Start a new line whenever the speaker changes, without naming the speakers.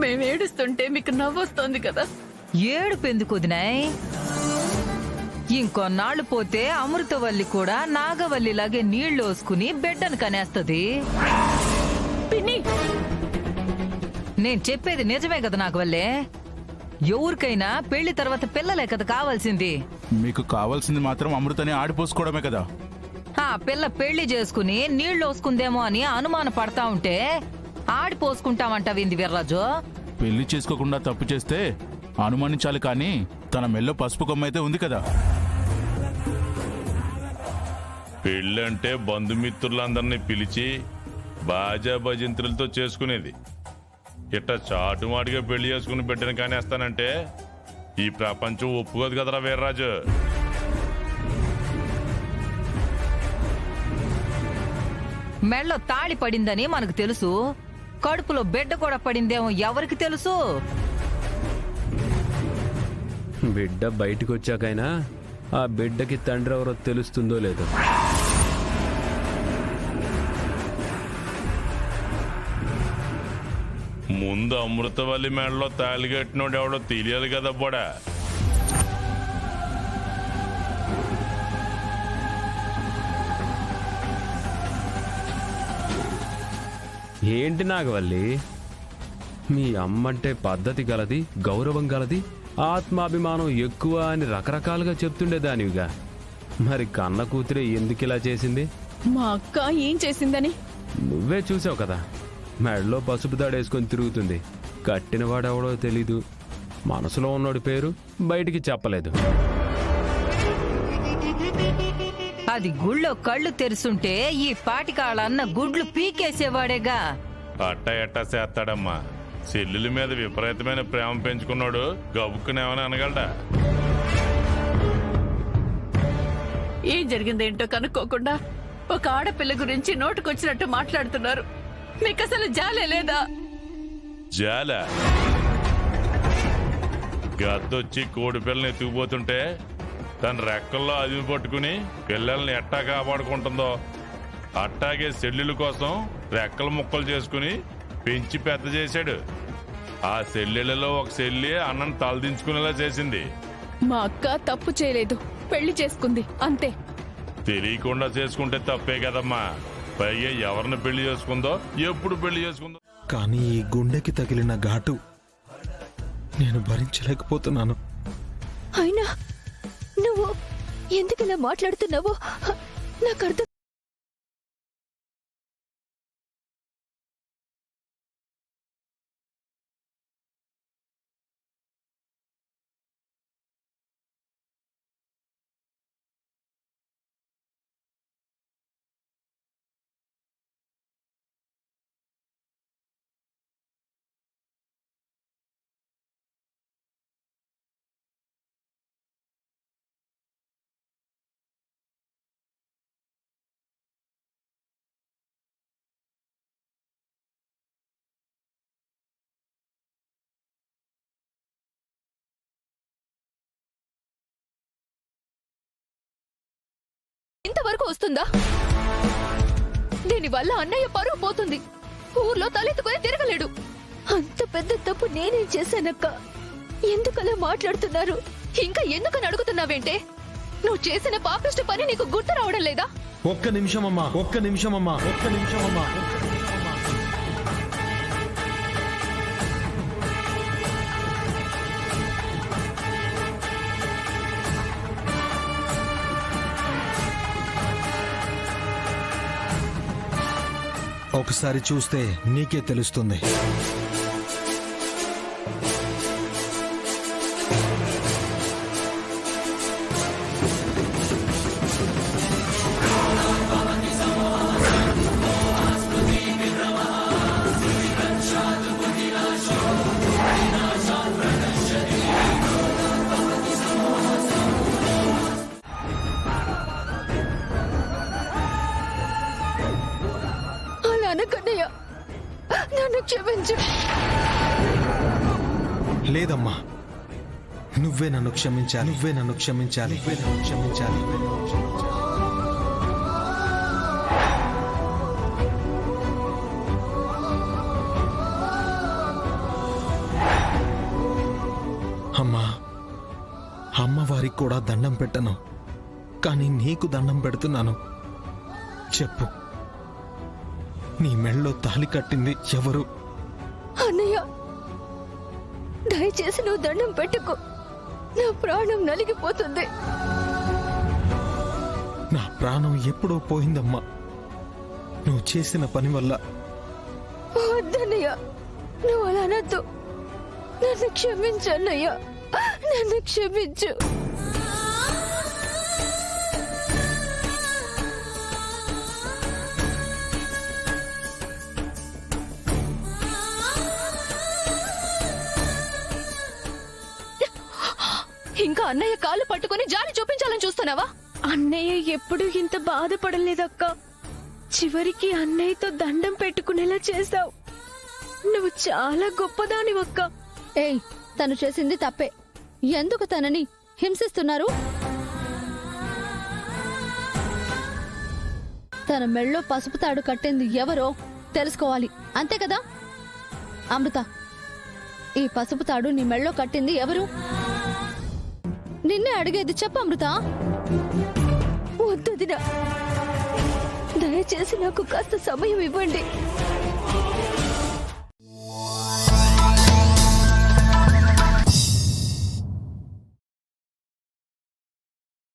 మేమేడుస్తుంటే మీకు నవ్వొస్తోంది కదా.
ఏడుపెందుకు వదినాయ్? ఇంకొన్నాళ్ళు పోతే అమృతవల్లి కూడా నాగవల్లిలాగే నీళ్లు వేసుకుని బిడ్డను కనేస్తది.
పిన్ని,
నేను చెప్పేది నిజమే కదా నాగవల్లే. ఎవరికైనా పెళ్లి తర్వాత పిల్లలే కదా కావాల్సింది.
మీకు కావాల్సింది మాత్రం అమృతని ఆడిపోసుకోవడమే కదా.
ఆ పిల్ల పెళ్లి చేసుకుని నీళ్లు వేసుకుందేమో అని అనుమాన పడతా ఉంటే ఆడిపోసుకుంటామంటావింది వీర్రాజు.
పెళ్లి చేసుకోకుండా తప్పు చేస్తే అనుమానించాలి, కానీ తన మెల్లో పసుపు కొమ్మ అయితే ఉంది కదా.
పెళ్ళంటే బంధుమిత్రులందరినీ పిలిచి బాజా భజంత్రులతో చేసుకునేది. ఇట్ట చాటుమాటిగా పెళ్లి చేసుకుని బిడ్డను కానేస్తానంటే ఈ ప్రపంచం ఒప్పుకోదు కదరా వీర్రాజు.
మెళ్ళో తాళి పడిందని మనకు తెలుసు, కడుపులో బిడ్డ కూడా పడిందేమో ఎవరికి తెలుసు?
బిడ్డ బయటకు వచ్చాకైనా ఆ బిడ్డకి తండ్రి ఎవరో తెలుస్తుందో లేదో.
ముందు అమృతవల్లి మేడలో తాళి కట్టినోడు ఎవడో తెలియాలి కదా బోడా.
ఏంటి నాగవల్లి, మీ అమ్మంటే పద్ధతి గలది, గౌరవం గలది, ఆత్మాభిమానం ఎక్కువ అని రకరకాలుగా చెప్తుండేదానివిగా. మరి కన్న కూతురే ఎందుకిలా చేసింది?
మా అక్క ఏం చేసిందని?
నువ్వే చూసావు కదా, మెడలో పసుపు దాడేసుకొని తిరుగుతుంది. కట్టినవాడెవడో తెలీదు, మనసులో ఉన్నోడి పేరు బయటికి చెప్పలేదు.
అది గుళ్ళో కళ్ళు తెరుస్తుంటే ఈ పాటికాళ్ళన్న గుడ్లు పీకేసేవాడేగా.
అట్ట ఎట్టా చేస్తాడమ్మా. చెల్లెల మీద విపరీతమైన ప్రేమ పెంచుకున్నాడు, గబుక్కునేమని అనగలడా?
ఏం జరిగిందేంటో కనుక్కోకుండా ఒక ఆడపిల్ల గురించి నోటుకొచ్చినట్టు మాట్లాడుతున్నారు. మీకు అసలు జాలే లేదా?
జాల గద్దొచ్చి కోడి పిల్లని ఎత్తుకుపోతుంటే తన రెక్కల్లో అదిమి పట్టుకుని పిల్లల్ని ఎట్టా కాపాడుకుంటుందో అట్టాగే చెల్లెల కోసం రెక్కలు ముక్కలు చేసుకుని పెంచి పెద్ద చేశాడు. ఆ చెల్లెళ్ళలో ఒక చెల్లి అన్నను తలదించుకునేలా చేసింది.
మా అక్క తప్పు చేయలేదు, పెళ్లి చేసుకుంది అంతే.
తెలియకుండా చేసుకుంటే తప్పే కదమ్మా. పైగా ఎవరిని పెళ్లి చేసుకుందో, ఎప్పుడు పెళ్లి చేసుకుందో.
కానీ ఈ గుండెకి తగిలిన ఘాటు నేను భరించలేకపోతున్నాను.
అయినా నువ్వు ఎందుకలా మాట్లాడుతున్నావో నాకు అర్థం. ఇంతవరకు వస్తుందా? దీనివల్ల అన్నయ్య పరువు పోతుంది, ఊర్లో తలెత్తుకుని తిరగలేడు. అంత పెద్ద తప్పు నేనేం చేశానక్క? ఎందుకలా మాట్లాడుతున్నారు? ఇంకా ఎందుకని అడుగుతున్నావేంటే? నువ్వు చేసిన పాపిష్ట పని నీకు గుర్తు రావడం లేదా?
ఒక్క నిమిషమమ్మా, ఒక్క నిమిషమమ్మా, ఒక్క నిమిషమమ్మా. ఒకసారి చూస్తే నీకే తెలుస్తుంది.
అనకన్నయ్య, నన్ను క్షమించు.
లేదమ్మా, నువ్వే నన్ను క్షమించాలి, నువ్వే నన్ను క్షమించాలి, నువ్వే నన్ను క్షమించాలి, నువ్వే నన్ను క్షమించాలి. అమ్మా, అమ్మవారికి కూడా దండం పెట్టను, కానీ నీకు దండం పెడుతున్నాను. చెప్పు, నీ మెళ్ళో తాళి కట్టింది ఎవరు?
అన్నయ్య, దయచేసి నువ్వు దండం పెట్టుకో. నా ప్రాణం నలిగిపోతుంది.
నా ప్రాణం ఎప్పుడో పోయిందమ్మా నువ్వు చేసిన పని వల్ల.
వద్దన్నయ్య, నువ్వు అలా అనొద్దు. నన్ను క్షమించు అన్నయ్య, నన్ను క్షమించు. ఇంకా అన్నయ్య కాళ్ళు పట్టుకొని జాలి చూపించాలని చూస్తున్నావా?
అన్నయ్య ఎప్పుడూ ఇంత బాధపడలేదక్క. చివరికి అన్నయ్యతో దండం పెట్టుకునేలా చేశావు. నువ్వు చాలా గొప్పదానివక్క.
ఏయ్, తను చేసింది తప్పే. ఎందుకు తనని హింసిస్తున్నారు? తన మెళ్ళో పసుపు తాడు కట్టింది ఎవరో తెలుసుకోవాలి, అంతే కదా? అమృత, ఈ పసుపు తాడు నీ మెళ్ళో కట్టింది ఎవరు? నిన్నే అడిగేది, చెప్పు అమృత.
వద్దదినా, దయచేసి నాకు కాస్త సమయం ఇవ్వండి.